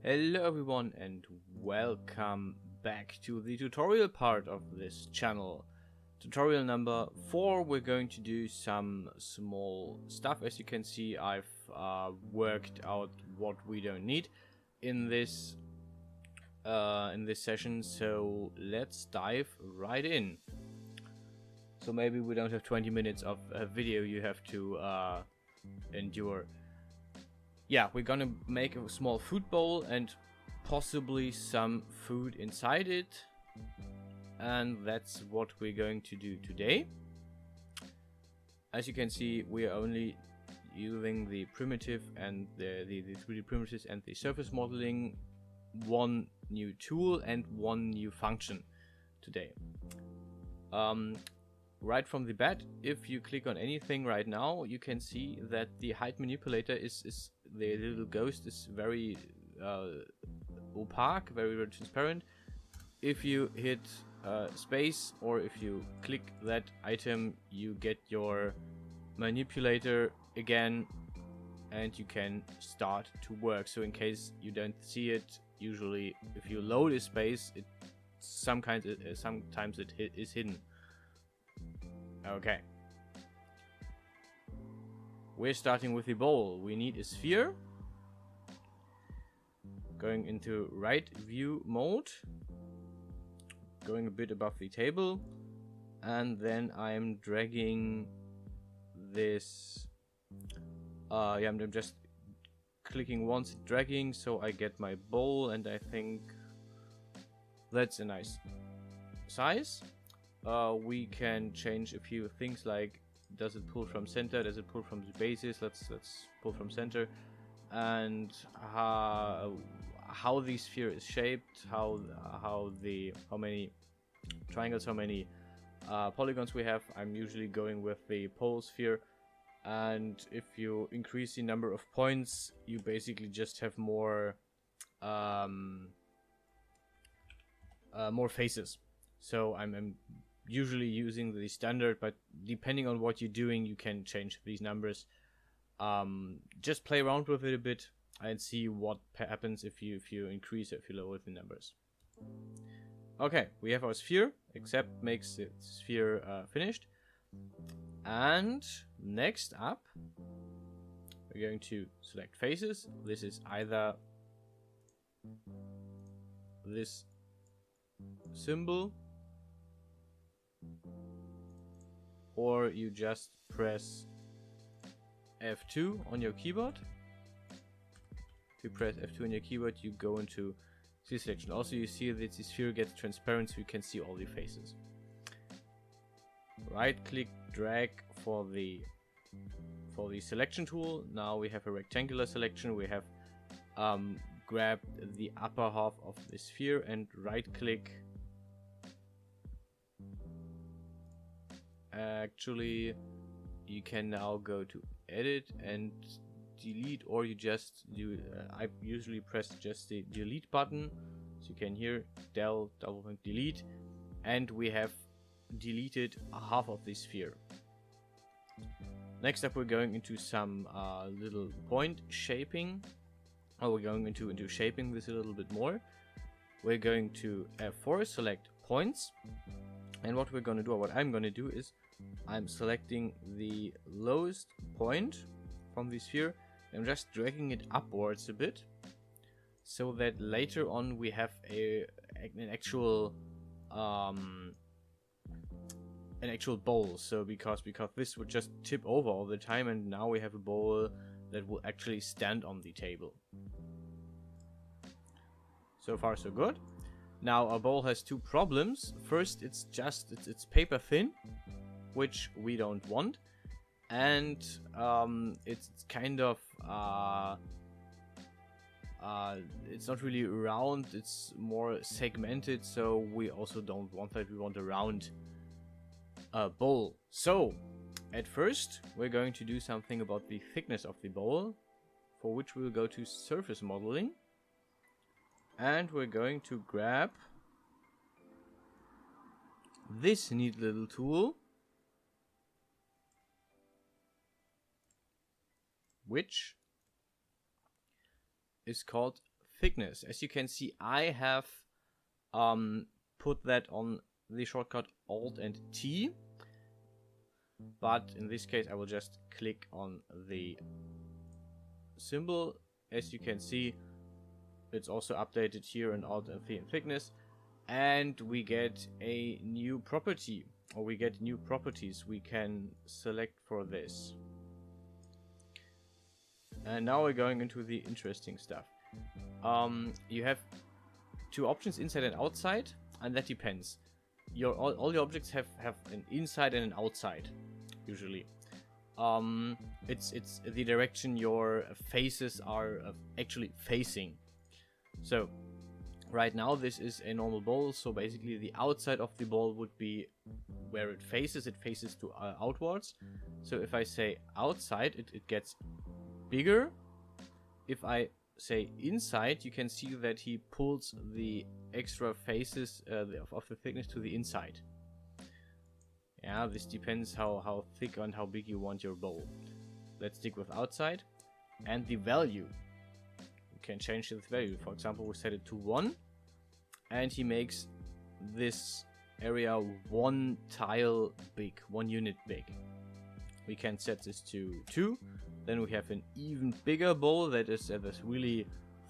Hello everyone and welcome back to the tutorial part of this channel. Tutorial number 4, we're going to do some small stuff. As you can see, I've worked out what we don't need in this session, so let's dive right in. So maybe we don't have 20 minutes of a video you have to endure. Yeah, we're gonna make a small food bowl and possibly some food inside it, and that's what we're going to do today. As you can see, we are only using the primitive and the 3D primitives and the surface modeling, one new tool and one new function today. Right from the bat, if you click on anything right now, you can see that the height manipulator is the little ghost is very opaque, very transparent. If you hit space or if you click that item, you get your manipulator again and you can start to work. So in case you don't see it, usually if you load a space, sometimes it is hidden. Okay. We're starting with the bowl. We need a sphere. Going into right view mode. Going a bit above the table. And then I'm dragging this. I'm just clicking once, dragging, so I get my bowl, and I think that's a nice size. We can change a few things, like does it pull from center, does it pull from the bases. Let's pull from center, and how the sphere is shaped, how many triangles, how many polygons we have. I'm usually going with the pole sphere, and if you increase the number of points, you basically just have more faces. So I'm usually using the standard, but depending on what you're doing, you can change these numbers. Just play around with it a bit and see what happens if you increase or if you lower the numbers. Okay, we have our sphere, except makes the sphere finished. And next up, we're going to select faces. This is either this symbol, or you just press F2 on your keyboard. If you press F2 on your keyboard, you go into this selection. Also, you see that the sphere gets transparent, so you can see all the faces. Right click, drag for the selection tool. Now we have a rectangular selection. We have grabbed the upper half of the sphere and right click. Actually, you can now go to edit and delete, or you just do I usually press just the delete button, so you can hear double point delete, and we have deleted half of the sphere. Next up, we're going into some little point shaping. We're going into shaping this a little bit more. We're going to F4, select points, and what we're going to do, or what I'm going to do, is I'm selecting the lowest point from the sphere and just dragging it upwards a bit, so that later on we have an actual bowl. So because this would just tip over all the time, and now we have a bowl that will actually stand on the table. So far so good. Now our bowl has two problems. First, it's paper thin, which we don't want, and it's kind of it's not really round, it's more segmented, so we also don't want that. We want a round bowl. So at first, we're going to do something about the thickness of the bowl, for which we'll go to surface modeling, and we're going to grab this neat little tool, which is called thickness. As you can see, I have put that on the shortcut Alt and T, but in this case I will just click on the symbol. As you can see, it's also updated here in Alt and T in thickness, and we get a new property, or we get new properties we can select for this. And now we're going into the interesting stuff. You have two options, inside and outside, and that depends. All your objects have an inside and an outside, usually. It's the direction your faces are actually facing. So right now this is a normal bowl, so basically the outside of the bowl would be where it faces to outwards. So if I say outside, it gets bigger. If I say inside, you can see that he pulls the extra faces of the thickness to the inside. Yeah, this depends how thick and how big you want your bowl. Let's stick with outside. And the value, we can change this value. For example, we set it to 1, and he makes this area 1 tile big, 1 unit big. We can set this to 2. Then we have an even bigger bowl that is really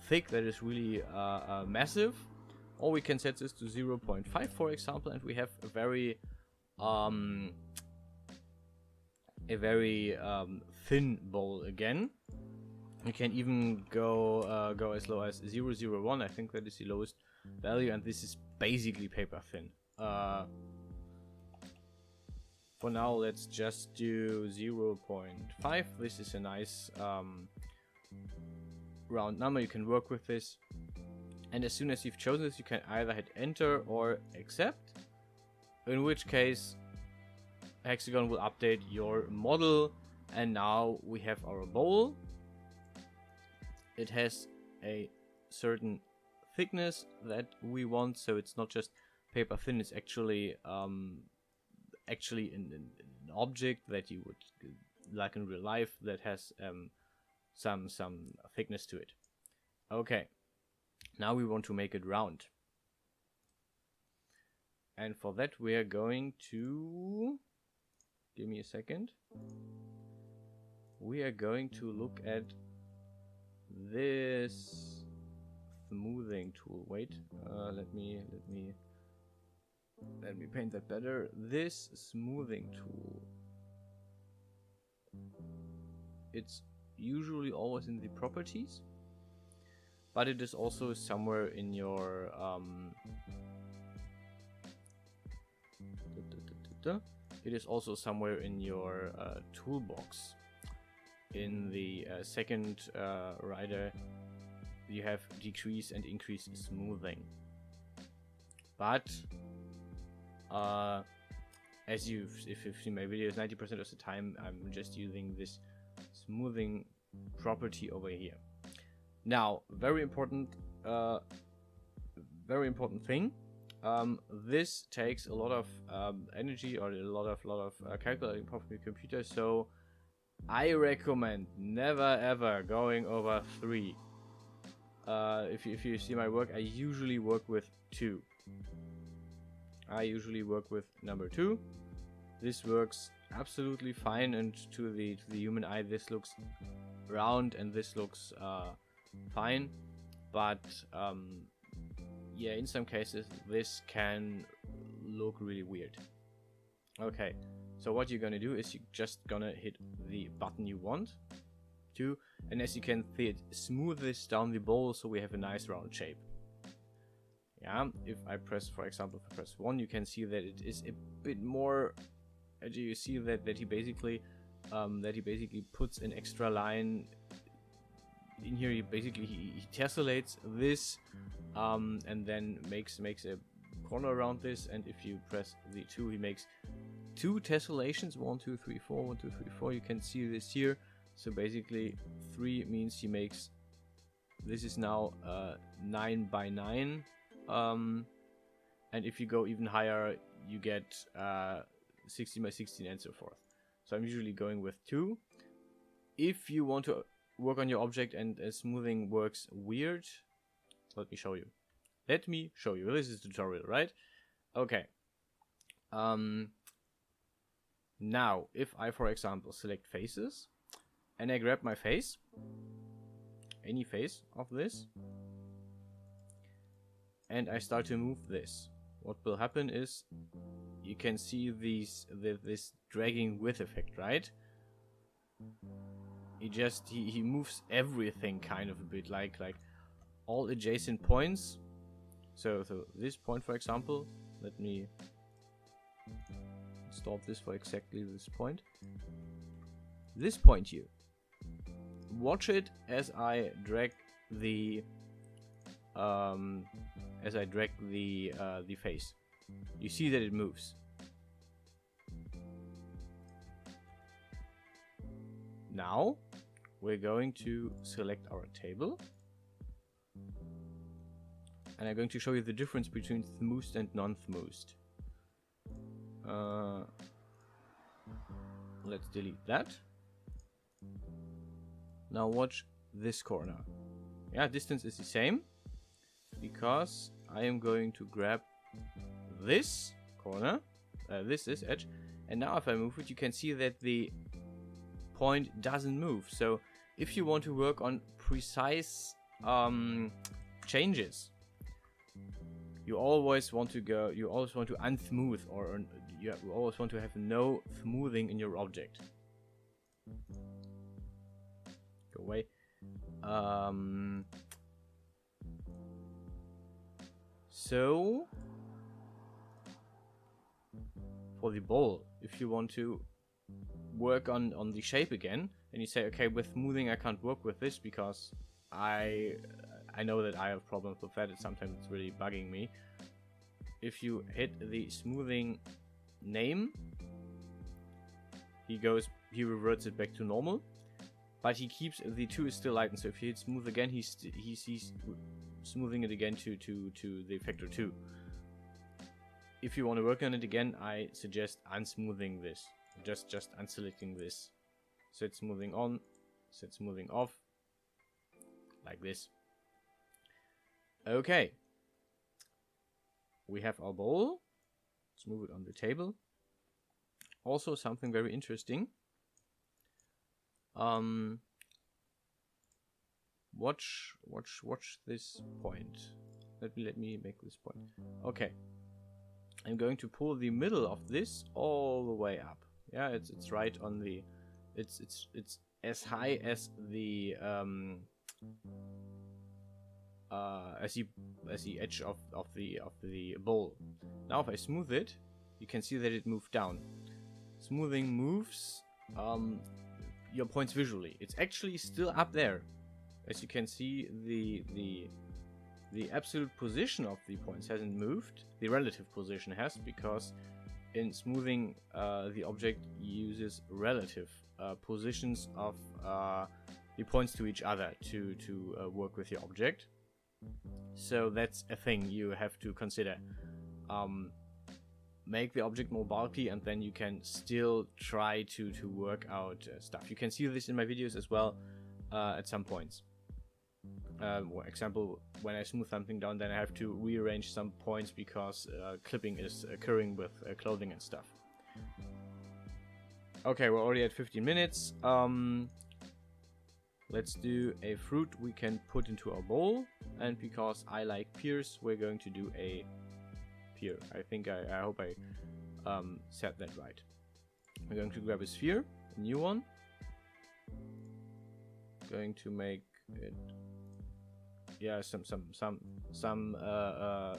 thick, that is really massive. Or we can set this to 0.5, for example, and we have a very thin bowl again. You can even go as low as 0.01. I think that is the lowest value, and this is basically paper thin. For now, let's just do 0.5. This is a nice round number. You can work with this. And as soon as you've chosen this, you can either hit enter or accept. In which case, Hexagon will update your model. And now we have our bowl. It has a certain thickness that we want. So it's not just paper thin, it's actually an object that you would like in real life that has some thickness to it. Okay, now we want to make it round, and for that we are going to, give me a second, we are going to look at this smoothing tool. Wait, let me paint that better. This smoothing tool, it's usually always in the properties, but it is also somewhere in your it is also somewhere in your toolbox. In the second rider, you have decrease and increase smoothing, but if you've seen my videos, 90% of the time I'm just using this smoothing property over here. Now, very important thing. This takes a lot of energy, or a lot of calculating power from your computer. So I recommend never ever going over 3. If you see my work, I usually work with 2. I usually work with number 2. This works absolutely fine, and to the human eye this looks round and this looks fine, but yeah, in some cases this can look really weird. Okay, so what you're gonna do is you're just gonna hit the button you want to, and as you can see, it smoothes down the bowl so we have a nice round shape. Yeah, if I press, for example, if I press 1, you can see that it is a bit more. You see that he basically puts an extra line in here. He tessellates this, and then makes a corner around this. And if you press the 2, he makes 2 tessellations. 1, 2, 3, 4. 1, 2, 3, 4. You can see this here. So basically, 3 means he makes. This is now 9 by 9. And if you go even higher, you get 16 by 16 and so forth. So I'm usually going with 2. If you want to work on your object and smoothing works weird, Let me show you. Let me show you. This is tutorial, right? Okay. Now, if I, for example, select faces, and I grab my face, any face of this, and I start to move this, what will happen is you can see this dragging with effect, right? He moves everything kind of a bit, like all adjacent points. So this point, for example, let me stop this for exactly this point. This point here. Watch it as I drag the face. You see that it moves. Now we're going to select our table, and I'm going to show you the difference between smoothed and non-smoothed. Let's delete that. Now watch this corner. Yeah, distance is the same, because I am going to grab this corner, this edge, and now if I move it, you can see that the point doesn't move. So if you want to work on precise changes, you always want to unsmooth, or you always want to have no smoothing in your object. Go away. So for the bowl, if you want to work on the shape again, and you say, okay, with smoothing I can't work with this because I know that I have problems with that, sometimes it's really bugging me. If you hit the smoothing name, he reverts it back to normal, but he keeps the 2 is still lightened. So if you hit smooth again, he's smoothing it again to the factor 2. If you want to work on it again, I suggest unsmoothing this, just unselecting this. Set smoothing on, set smoothing off, like this. Okay, we have our bowl. Let's move it on the table. Also something very interesting. Watch this point. Let me make this point. Okay, I'm going to pull the middle of this all the way up. Yeah, it's right on the. It's as high as the as the edge of the bowl. Now if I smooth it, you can see that it moved down. Smoothing moves your points visually. It's actually still up there. As you can see, the absolute position of the points hasn't moved. The relative position has, because in smoothing the object uses relative positions of the points to each other to work with your object. So that's a thing you have to consider. Make the object more bulky, and then you can still try to work out stuff. You can see this in my videos as well at some points. For example, when I smooth something down, then I have to rearrange some points because clipping is occurring with clothing and stuff. Okay, we're already at 15 minutes. Let's do a fruit we can put into our bowl, and because I like pears, we're going to do a pear. I hope I said that right. We're going to grab a sphere, a new one. Going to make it, yeah, some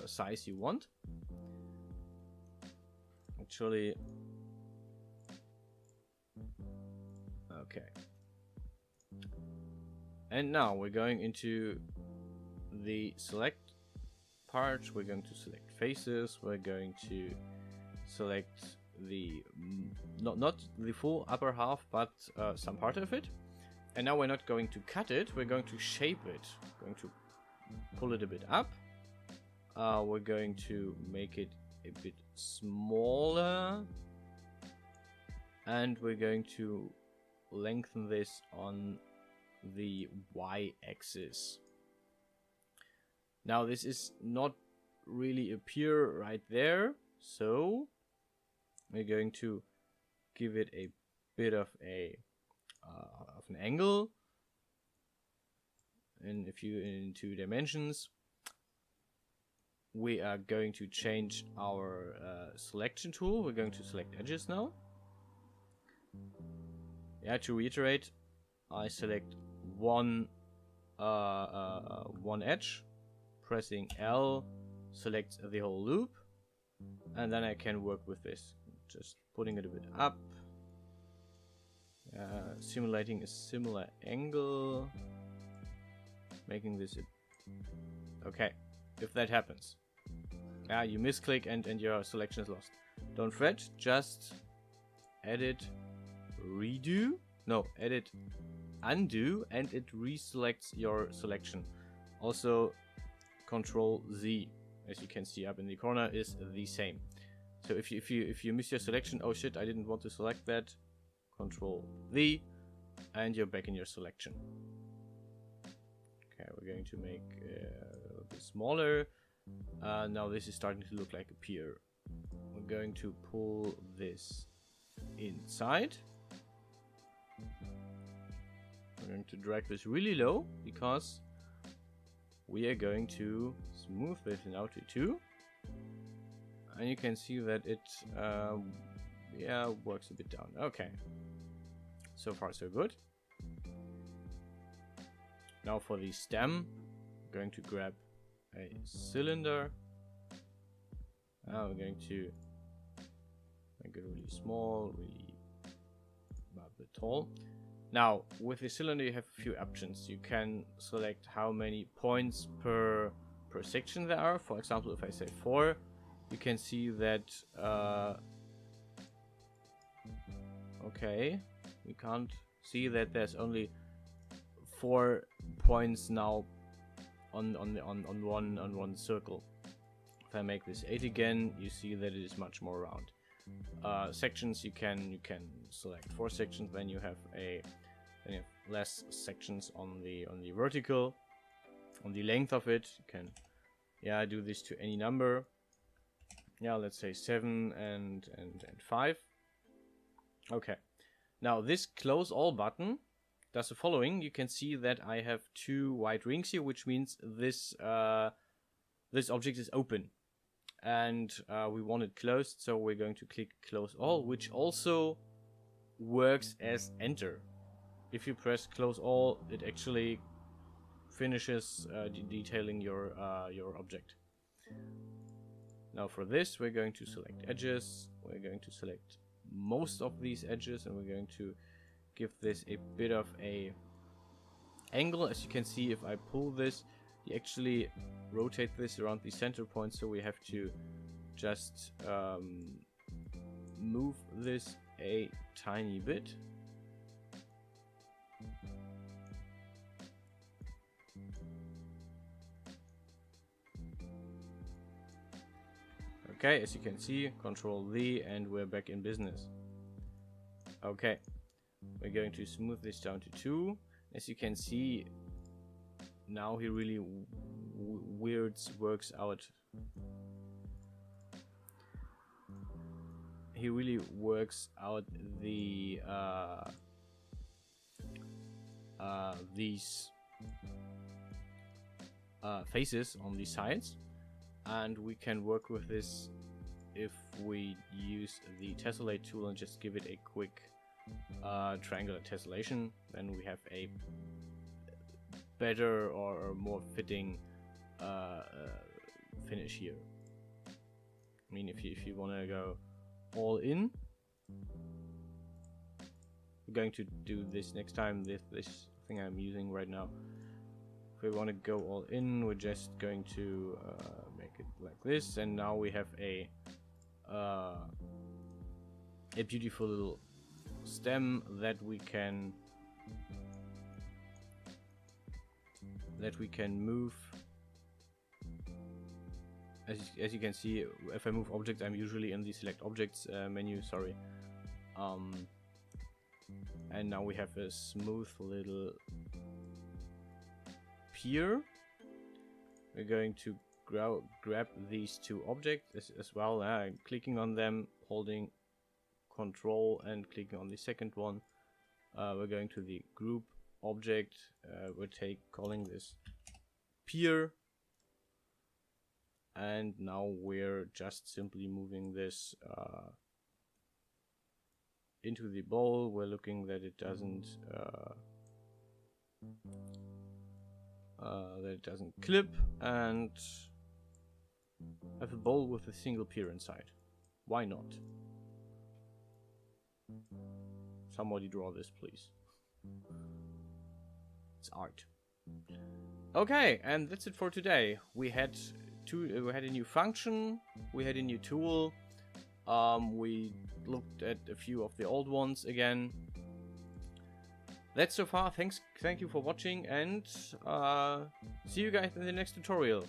size you want. Actually, okay. And now we're going into the select part. We're going to select faces. We're going to select the not the full upper half, but some part of it. And now we're not going to cut it. We're going to shape it. We're going to pull it a bit up. We're going to make it a bit smaller, and we're going to lengthen this on the y-axis. Now this is not really a pear right there, so we're going to give it a bit of an angle. And if you in 2 dimensions, we are going to change our selection tool. We're going to select edges now. Yeah, to reiterate, I select one edge, pressing L, select the whole loop, and then I can work with this, just putting it a bit up, simulating a similar angle, making this okay. If that happens, you misclick and your selection is lost. Don't fret, just edit, redo, no, edit, undo, and it reselects your selection. Also, Control Z, as you can see up in the corner, is the same. So if you miss your selection, oh shit, I didn't want to select that, Control V, and you're back in your selection. Okay, we're going to make a little bit smaller. Now this is starting to look like a pear. We're going to pull this inside. We're going to drag this really low because we are going to smooth this now to 2. And you can see that it works a bit down. Okay, so far so good. Now for the stem, I'm going to grab a cylinder. Now we're going to make it really small, really a bit tall. Now with the cylinder you have a few options. You can select how many points per section there are. For example, if I say 4, you can see that okay, we can't see that there's only 4 points now on one circle. If I make this 8 again, you see that it is much more round. Sections, you can select 4 sections, then you have less sections on the vertical, on the length of it. You can do this to any number. Let's say 7 and 5. Okay. Now this close all button does the following. You can see that I have 2 white rings here, which means this this object is open, and we want it closed, so we're going to click close all, which also works as enter. If you press close all, it actually finishes detailing your object. Now for this, we're going to select edges. We're going to select most of these edges, and we're going to give this a bit of a angle. As you can see, if I pull this, you actually rotate this around the center point, so we have to just move this a tiny bit. Okay, as you can see, Control V, and we're back in business. Okay, we're going to smooth this down to 2. As you can see, now he really works out. He really works out the these faces on the sides, and we can work with this if we use the tessellate tool and just give it a quick triangular tessellation. Then we have a better or more fitting finish here. I mean, if you want to go all in, we're going to do this next time. This thing I'm using right now. If we want to go all in, we're just going to make it like this, and now we have a beautiful little stem that we can move. As you can see, if I move objects, I'm usually in the select objects menu, sorry. And now we have a smooth little pear. we're going to grab these two objects as well. Clicking on them, holding Control and clicking on the second one. We're going to the group object. We're calling this pear. And now we're just simply moving this into the bowl. We're looking that it doesn't clip, and have a bowl with a single pear inside. Why not? Somebody draw this, please. It's art. Okay, and that's it for today. We had a new function, we had a new tool, we looked at a few of the old ones again. That's so far. Thank you for watching, and see you guys in the next tutorial,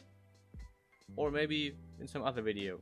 or maybe in some other video.